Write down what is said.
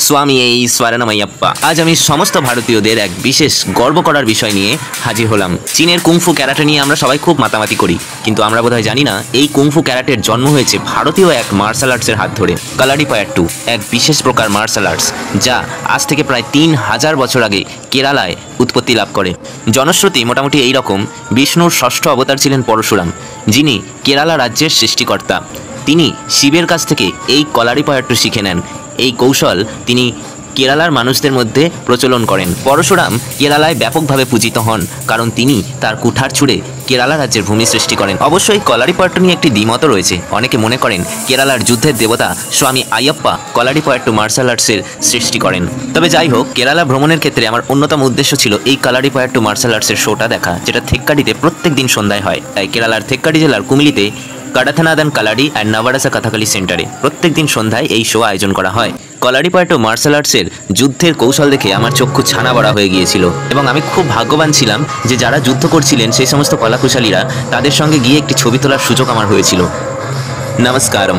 स्वामी स्वारणमय्यप्पा। आज आमी समस्त भारतीयদের এক বিশেষ গর্ব করার বিষয় নিয়ে হাজির হলাম। চীনের কুংফু ক্যারাটে নিয়ে আমরা সবাই খুব মাতামাতি করি, কিন্তু আমরা বোধহয় জানি না এই কুংফু ক্যারাটের জন্ম হয়েছে ভারতীয় এক মার্শাল আর্টসের হাত ধরে। কালারিপায়াট্টু এক বিশেষ প্রকার মার্শাল আর্টস, যা আজ থেকে প্রায় 3000 বছর আগে কেরালায় উৎপত্তি লাভ করে। জনশ্রুতি মোটামুটি এই রকম, বিষ্ণুর ষষ্ঠ অবতার ছিলেন পরশুরাম, যিনি কেরালা রাজ্যের সৃষ্টিকর্তা। তিনি শিবের কাছ থেকে এই কালারিপায়াট্টু শিখে নেন। এই কৌশল তিনি কেরালার মানুষদের মধ্যে প্রচলন করেন। পরশুরাম কেরালায় ব্যাপকভাবে পূজিত হন, কারণ তিনি তার কুঠার ছুঁড়ে কেরালা রাজ্যের ভূমি সৃষ্টি করেন। অবশ্যই কালারিপায়াট্টু নিয়ে একটি দ্বিমত রয়েছে। অনেকে মনে করেন কেরালার যুদ্ধের দেবতা স্বামী আয়াপ্পা কালারিপায়াট্টু মার্শাল আর্টসের সৃষ্টি করেন। তবে যাই হোক, কেরালা ভ্রমণের ক্ষেত্রে আমার অন্যতম উদ্দেশ্য ছিল এই কালারিপায়াট্টু মার্শাল আর্টসের শোটা দেখা, যেটা থেক্কাডিতে প্রত্যেক দিন সন্ধ্যায় হয়। তাই কেরালার থেক্কাডি জেলার কুমিলিতে কাডাথানাদান কালারি অ্যান্ড নাভারাসা কথাকালি সেন্টারে প্রত্যেক দিন সন্ধ্যায় এই শো আয়োজন করা হয়। কালারিপায়াট্টু মার্শাল আর্টসের যুদ্ধের কৌশল দেখে আমার চক্ষু ছানা বড়া হয়ে গিয়েছিল, এবং আমি খুব ভাগ্যবান ছিলাম যে যারা যুদ্ধ করছিলেন সেই সমস্ত কলাকুশলীরা, তাদের সঙ্গে গিয়ে একটি ছবি তোলার সুযোগ আমার হয়েছিল। নমস্কারম।